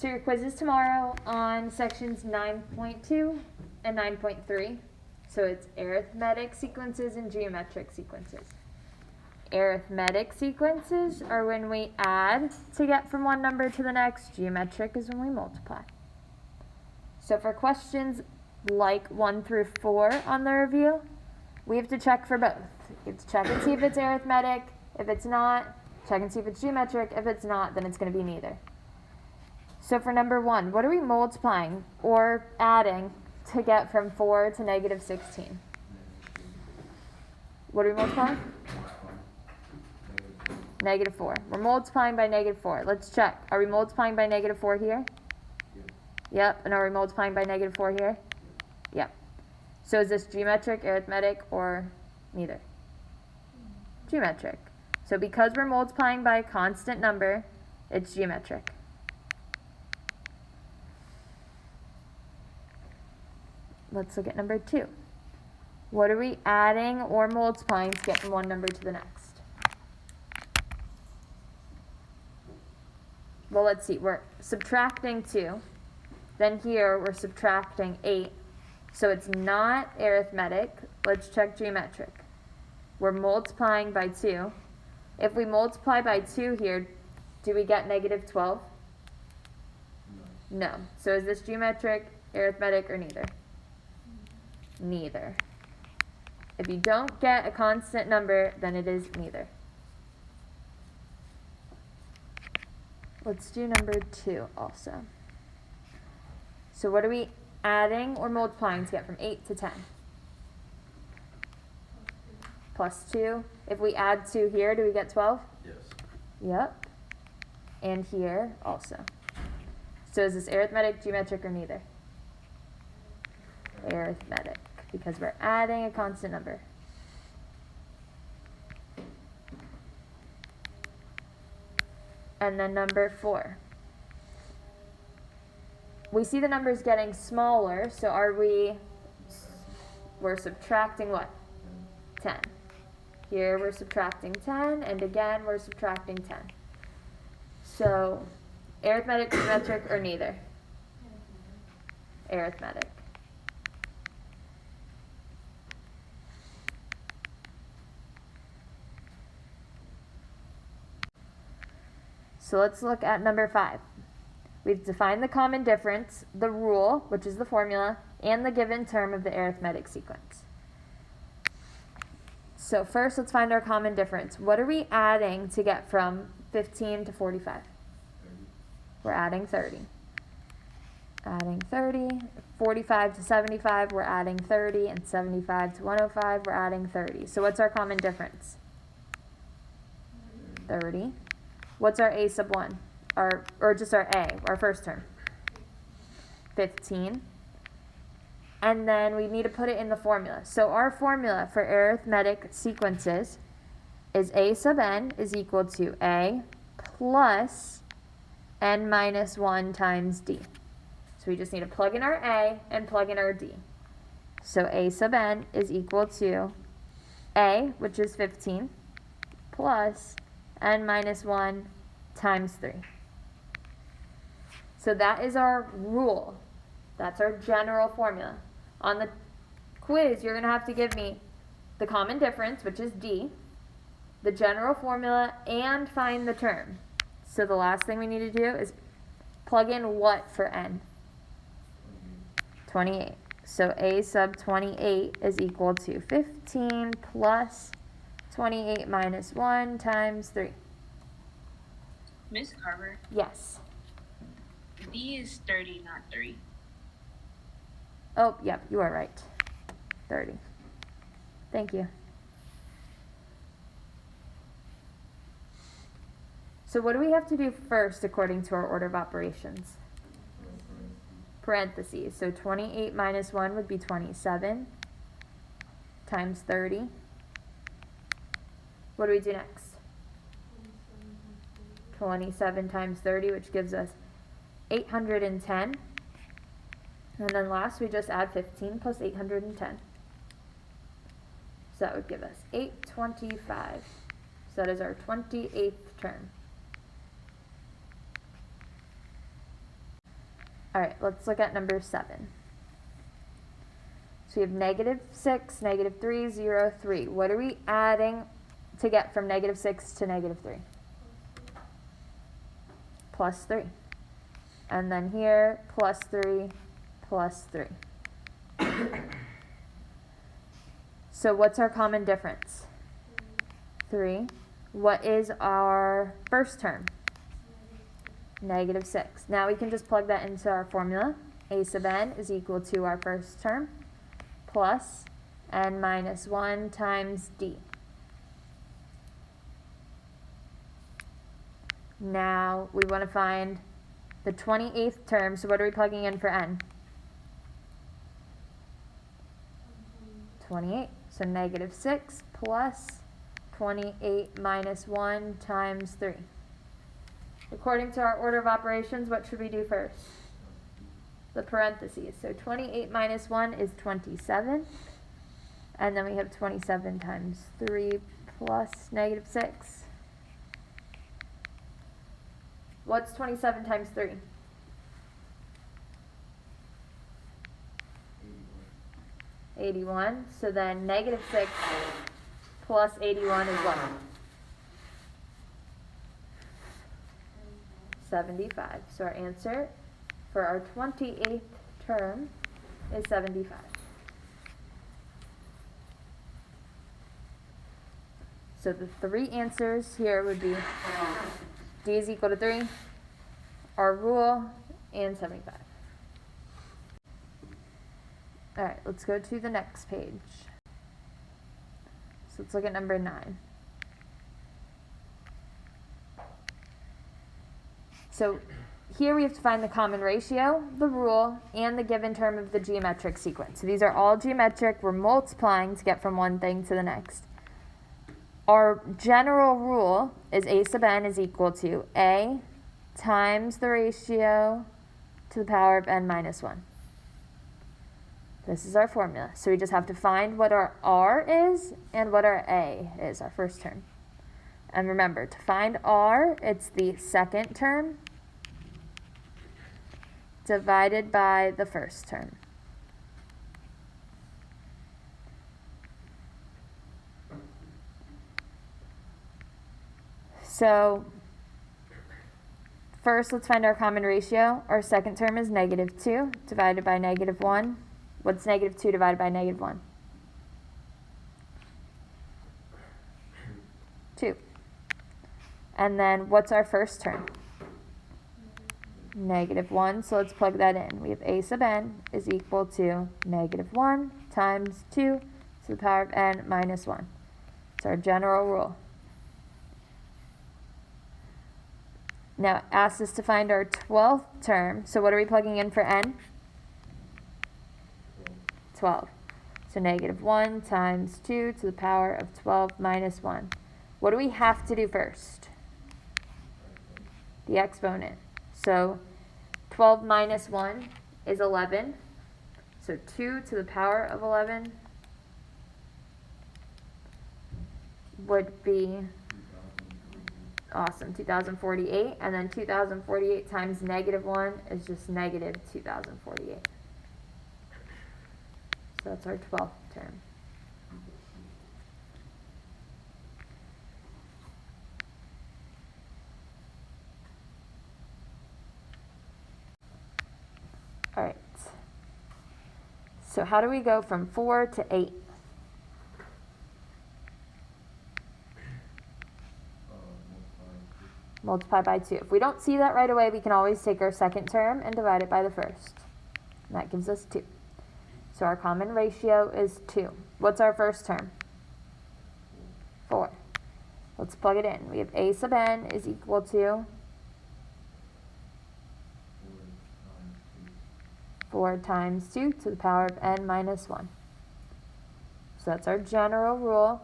So your quiz is tomorrow on sections 9.2 and 9.3. So it's arithmetic sequences and geometric sequences. Arithmetic sequences are when we add to get from one number to the next. Geometric is when we multiply. So for questions like 1 through 4 on the review, we have to check for both. You have to check and see if it's arithmetic. If it's not, check and see if it's geometric. If it's not, then it's going to be neither. So for number 1, what are we multiplying or adding to get from 4 to negative 16? What are we multiplying? Negative 4. We're multiplying by negative 4. Let's check. Are we multiplying by negative 4 here? Yep. And are we multiplying by negative 4 here? Yep. So is this geometric, arithmetic, or neither? Geometric. So because we're multiplying by a constant number, it's geometric. Let's look at number 2. What are we adding or multiplying to get from one number to the next? Well, let's see. We're subtracting 2. Then here we're subtracting 8. So it's not arithmetic. Let's check geometric. We're multiplying by 2. If we multiply by 2 here, do we get negative 12? No. So is this geometric, arithmetic, or neither? Neither. If you don't get a constant number, then it is neither. Let's do number 2 also. So what are we adding or multiplying to get from 8 to 10? Plus 2. If we add 2 here, do we get 12? Yes. Yep. And here also. So is this arithmetic, geometric, or neither? Arithmetic, because we're adding a constant number. And then number 4. We see the numbers getting smaller, so we're subtracting what? 10. Here we're subtracting 10, and again we're subtracting 10. So, arithmetic, geometric, or neither? Arithmetic. So let's look at number 5. We've defined the common difference, the rule, which is the formula, and the given term of the arithmetic sequence. So first, let's find our common difference. What are we adding to get from 15 to 45? 30. We're adding 30. Adding 30. 45 to 75, we're adding 30. And 75 to 105, we're adding 30. So what's our common difference? 30. What's our a sub 1? Or just our a, our first term? 15. And then we need to put it in the formula. So our formula for arithmetic sequences is a sub n is equal to a plus n minus 1 times d. So we just need to plug in our a and plug in our d. So a sub n is equal to a, which is 15, plus n minus 1 times 3. So that is our rule. That's our general formula. On the quiz, you're going to have to give me the common difference, which is d, the general formula, and find the term. So the last thing we need to do is plug in what for n? 28. So a sub 28 is equal to 15 plus 28 minus 1 times 3. Miss Carver, Yes. D is 30, not 3. Oh, yep, you are right. 30. Thank you. So what do we have to do first according to our order of operations? Parentheses. So 28 minus 1 would be 27 times 30. What do we do next? 27 times 30, which gives us 810. And then last, we just add 15 plus 810. So that would give us 825. So that is our 28th term. Alright, let's look at number 7. So we have -6, -3, 0, 3. What are we adding to get from -6 to -3? Plus 3. And then here, plus 3, plus 3. So what's our common difference? 3. What is our first term? -6. Now we can just plug that into our formula. A sub n is equal to our first term plus n minus 1 times d. Now we want to find the 28th term, so what are we plugging in for n? 28. So -6 plus 28 minus 1 times 3. According to our order of operations, what should we do first? The parentheses. So 28 minus 1 is 27. And then we have 27 times 3 plus -6. What's 27 times 3? 81. So then -6 plus 81 is what? 75. So our answer for our 28th term is 75. So the 3 answers here would be d is equal to 3, our rule, and 75. Alright, let's go to the next page. So let's look at number 9. So here we have to find the common ratio, the rule, and the given term of the geometric sequence. So these are all geometric. We're multiplying to get from one thing to the next. Our general rule is a sub n is equal to a times the ratio to the power of n minus 1. This is our formula. So we just have to find what our r is and what our a is, our first term. And remember, to find r, it's the second term divided by the first term. So first, let's find our common ratio. Our second term is -2 divided by -1. What's -2 divided by -1? 2. And then what's our first term? -1. So let's plug that in. We have a sub n is equal to -1 times 2 to the power of n minus 1. It's our general rule. Now it asks us to find our 12th term. So what are we plugging in for n? 12. So -1 times 2 to the power of 12 minus 1. What do we have to do first? The exponent. So 12 minus 1 is 11. So 2 to the power of 11 would be, awesome, 2048. And then 2048 times -1 is just -2048. So that's our 12th term. All right. So how do we go from 4 to 8? Multiply by 2. If we don't see that right away, we can always take our second term and divide it by the first. And that gives us 2. So our common ratio is 2. What's our first term? 4. Let's plug it in. We have a sub n is equal to 4 times 2 to the power of n minus 1. So that's our general rule.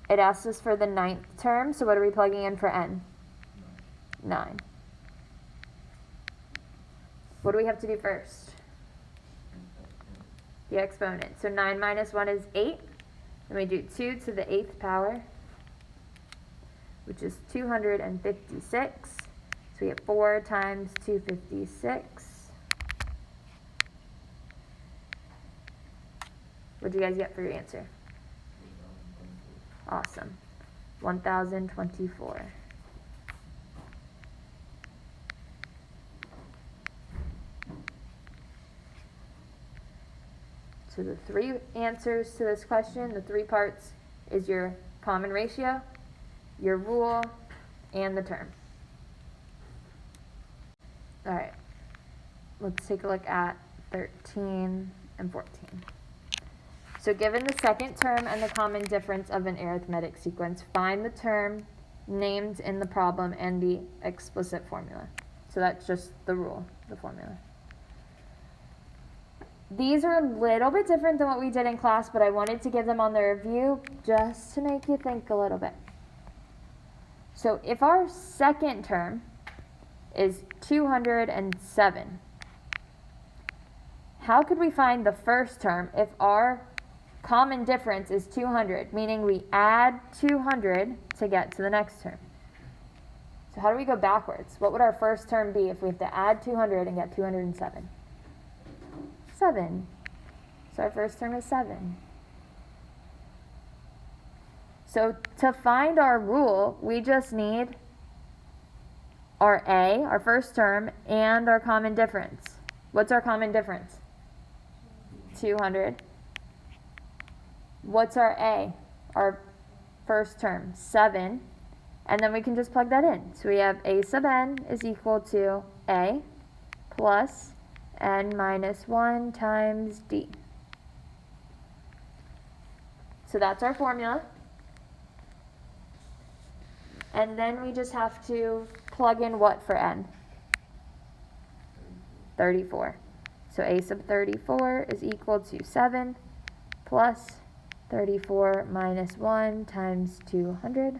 It asks us for the 9th term, so what are we plugging in for n? 9. What do we have to do first? The exponent. So 9 minus 1 is 8. Then we do 2 to the 8th power, which is 256. So we have 4 times 256. What'd you guys get for your answer? Awesome. 1024. So the three answers to this question, the three parts, is your common ratio, your rule, and the term. All right, let's take a look at 13 and 14. So given the second term and the common difference of an arithmetic sequence, find the term named in the problem and the explicit formula. So that's just the rule, the formula. These are a little bit different than what we did in class, but I wanted to give them on the review just to make you think a little bit. So if our second term is 207, how could we find the first term if our common difference is 200, meaning we add 200 to get to the next term? So how do we go backwards? What would our first term be if we have to add 200 and get 207? 7. So our first term is 7. So to find our rule, we just need our A, our first term, and our common difference. What's our common difference? 200. What's our A? Our first term, 7. And then we can just plug that in. So we have A sub n is equal to A plus n minus 1 times d. So that's our formula. And then we just have to plug in what for n? 34. So A sub 34 is equal to 7 plus 34 minus 1 times 200.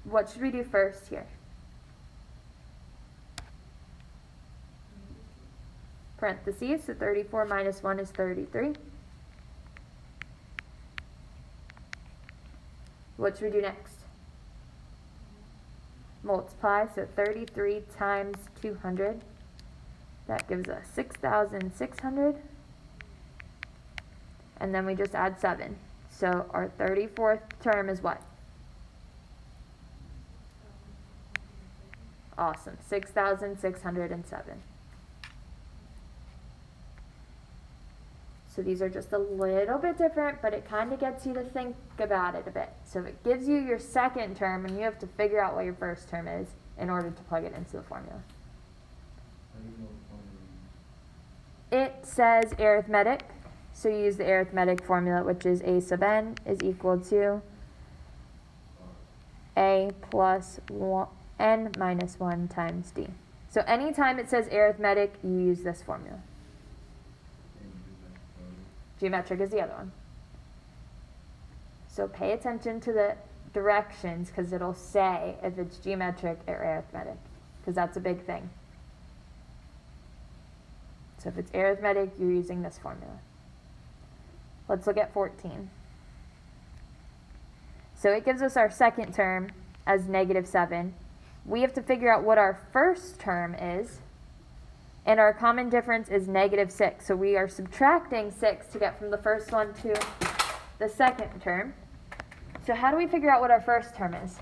What should we do first here? Parentheses, so 34 minus 1 is 33. What should we do next? Multiply, so 33 times 200. That gives us 6,600. And then we just add 7. So our 34th term is what? Awesome, 6,607. So these are just a little bit different, but it kind of gets you to think about it a bit. So it gives you your second term, and you have to figure out what your first term is in order to plug it into the formula. It says arithmetic, so you use the arithmetic formula, which is A sub n is equal to A plus n minus 1 times d. So anytime it says arithmetic, you use this formula. Geometric is the other one. So pay attention to the directions, because it'll say if it's geometric or arithmetic, because that's a big thing. So if it's arithmetic, you're using this formula. Let's look at 14. So it gives us our second term as negative 7. We have to figure out what our first term is, and our common difference is negative 6. So we are subtracting 6 to get from the first one to the second term. So how do we figure out what our first term is?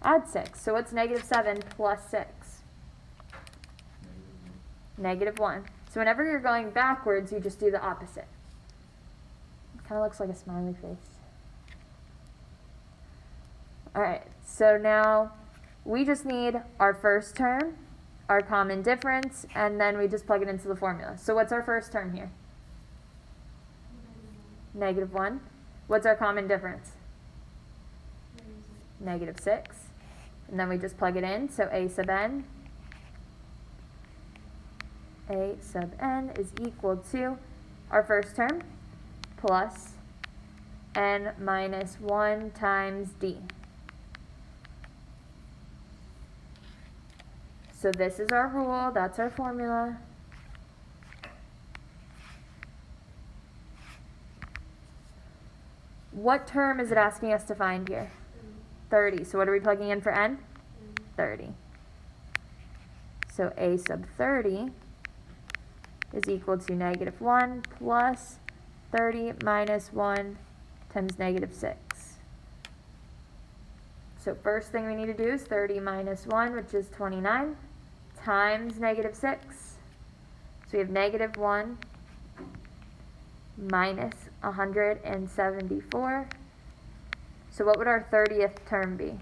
Add 6. So what's negative 7 plus 6? Negative 1. So whenever you're going backwards, you just do the opposite. It kind of looks like a smiley face. Alright, so now we just need our first term, our common difference, and then we just plug it into the formula. So what's our first term here? Negative 1. What's our common difference? Negative 6. And then we just plug it in, so A sub n is equal to our first term plus n minus 1 times d. So this is our rule, that's our formula. what term is it asking us to find here? 30. So what are we plugging in for n? 30. So a sub 30 is equal to negative 1 plus 30 minus 1 times negative 6. So first thing we need to do is 30 minus 1, which is 29, times negative 6. So we have negative 1 minus 174. So what would our 30th term be?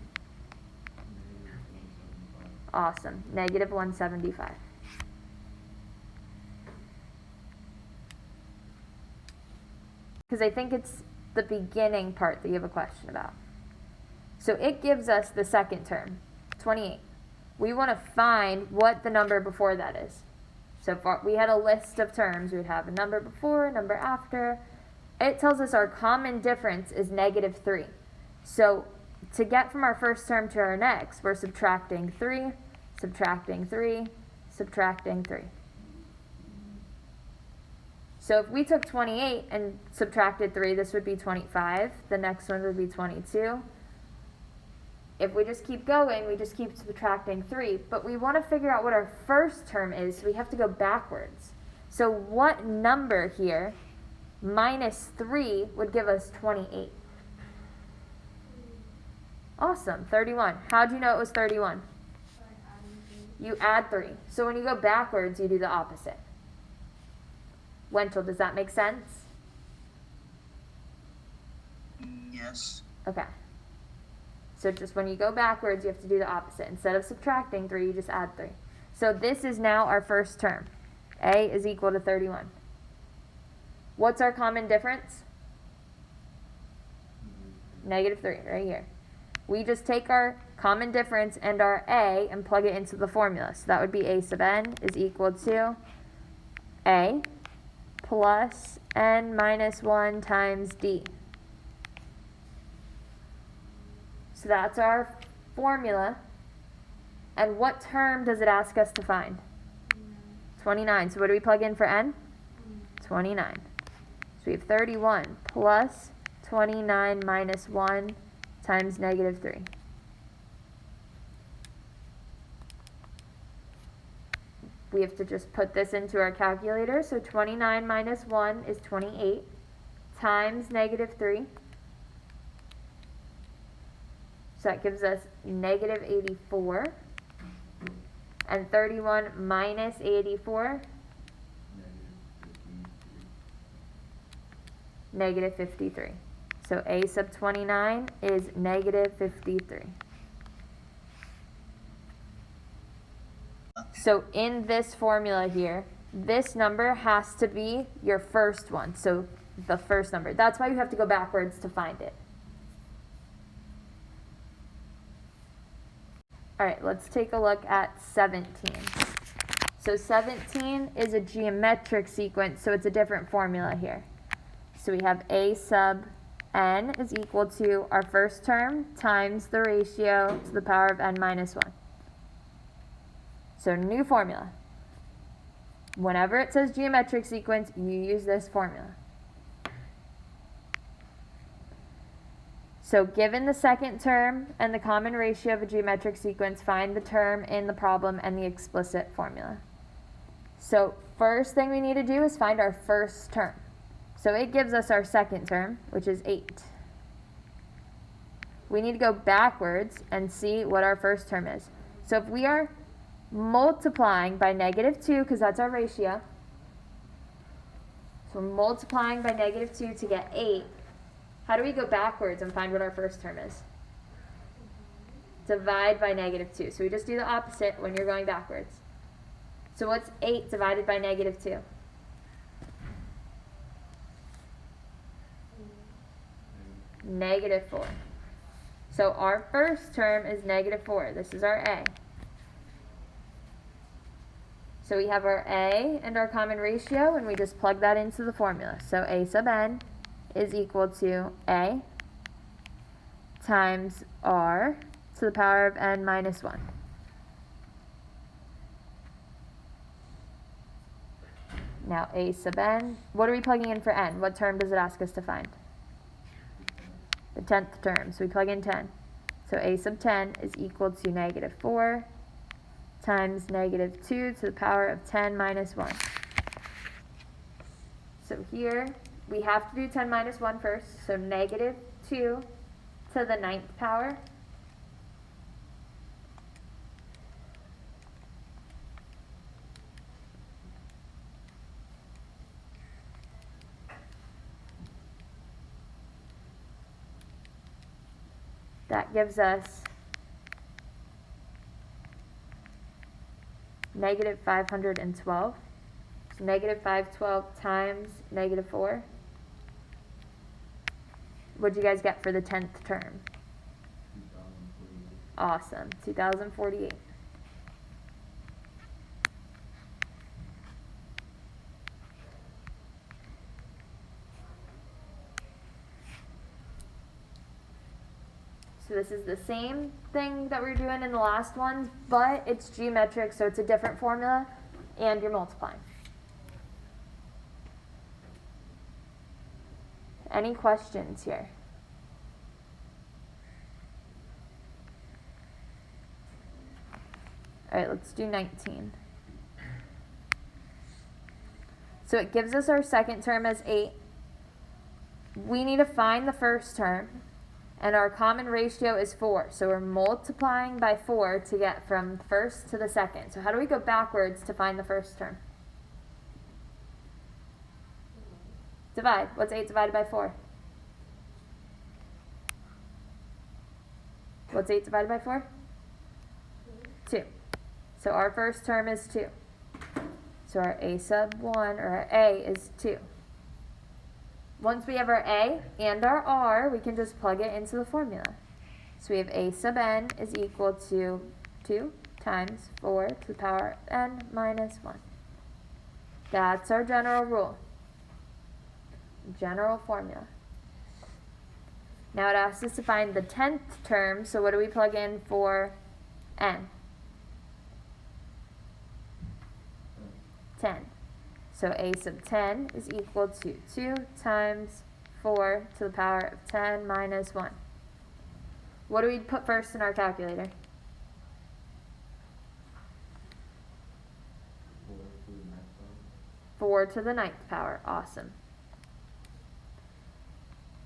Awesome, negative 175. Because I think it's the beginning part that you have a question about. So it gives us the second term, 28. We want to find what the number before that is. So if we had a list of terms, we would have a number before, a number after. It tells us our common difference is negative 3. So to get from our first term to our next, we're subtracting 3, subtracting 3, subtracting 3. So if we took 28 and subtracted 3, this would be 25. The next one would be 22. If we just keep going, we just keep subtracting 3. But we want to figure out what our first term is, so we have to go backwards. So what number here, minus 3, would give us 28? Awesome, 31. How'd you know it was 31? You add 3. So when you go backwards, you do the opposite. Wendell, does that make sense? Yes. Okay. So just when you go backwards, you have to do the opposite. Instead of subtracting 3, you just add 3. So this is now our first term. A is equal to 31. What's our common difference? Negative 3, right here. We just take our common difference and our A and plug it into the formula. So that would be A sub n is equal to A plus n minus 1 times D. So that's our formula. And what term does it ask us to find? 29. So what do we plug in for n? 29. So we have 31 plus 29 minus 1 times negative 3. We have to just put this into our calculator. So 29 minus 1 is 28 times negative 3. So that gives us negative 84. And 31 minus 84, negative 53. So A sub 29 is negative 53. So in this formula here, this number has to be your first one. So the first number. That's why you have to go backwards to find it. All right, let's take a look at 17. So 17 is a geometric sequence, so it's a different formula here. So we have A sub n is equal to our first term times the ratio to the power of n minus 1. So new formula. Whenever it says geometric sequence, you use this formula. So given the second term and the common ratio of a geometric sequence, find the term in the problem and the explicit formula. So first thing we need to do is find our first term. So it gives us our second term, which is 8. We need to go backwards and see what our first term is. So if we are multiplying by negative 2, because that's our ratio, so we're multiplying by negative 2 to get 8. How do we go backwards and find what our first term is? Divide by negative 2. So we just do the opposite when you're going backwards. So what's 8 divided by negative 2? Negative 4. So our first term is negative 4. This is our A. So we have our A and our common ratio, and we just plug that into the formula. So A sub n is equal to A times R to the power of n minus 1. Now A sub n, what are we plugging in for n? What term does it ask us to find? the 10th term. So we plug in 10. So a sub 10 is equal to negative 4 times negative 2 to the power of 10 minus 1. So here we have to do 10 minus 1 first. So negative 2 to the 9th power. That gives us negative 512. So negative 512 times negative 4. What'd you guys get for the 10th term? 2048. Awesome, 2048. So this is the same thing that we were doing in the last ones, but it's geometric, so it's a different formula, and you're multiplying. Any questions here? All right, let's do 19. So it gives us our second term as 8. We need to find the first term, and our common ratio is 4. So we're multiplying by 4 to get from first to the second. So how do we go backwards to find the first term? Divide. What's 8 divided by 4? What's 8 divided by 4? 2. So our first term is 2. So our a sub 1, or our a, is 2. Once we have our a and our r, we can just plug it into the formula. So we have a sub n is equal to 2 times 4 to the power of n minus 1. That's our general rule. General formula. Now it asks us to find the 10th term, so what do we plug in for n? 10. So a sub 10 is equal to 2 times 4 to the power of 10 minus 1. What do we put first in our calculator? 4 to the 9th power. Awesome.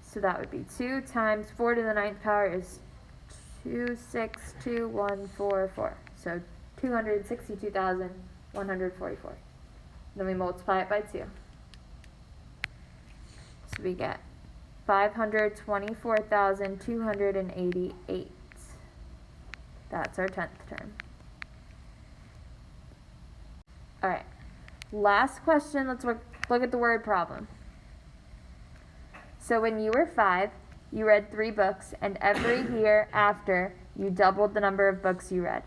So that would be 2 times 4 to the 9th power is 262,144. So 262,144. Then we multiply it by 2. So we get 524,288. That's our 10th term. All right. Last question. Let's look at the word problem. So when you were 5, you read 3 books, and every year after, you doubled the number of books you read.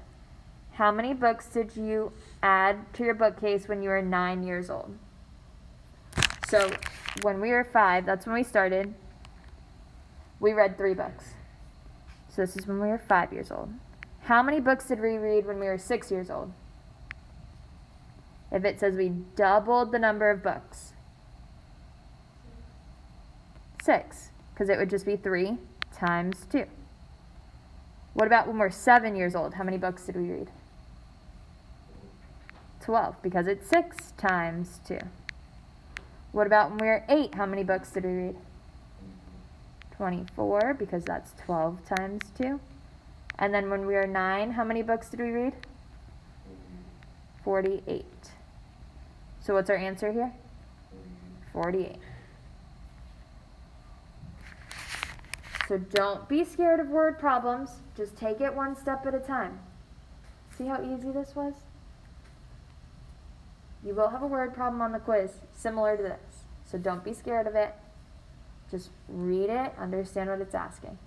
How many books did you add to your bookcase when you were 9 years old? So when we were 5, that's when we started, we read 3 books. So this is when we were 5 years old. How many books did we read when we were 6 years old? If it says we doubled the number of books. 6, because it would just be 3 times 2. What about when we're 7 years old? How many books did we read? 12, because it's 6 times 2. What about when we were 8? How many books did we read? 24, because that's 12 times 2. And then when we were 9, how many books did we read? 48. So what's our answer here? 48. So don't be scared of word problems. Just take it one step at a time. See how easy this was? You will have a word problem on the quiz similar to this. So don't be scared of it. Just read it, understand what it's asking.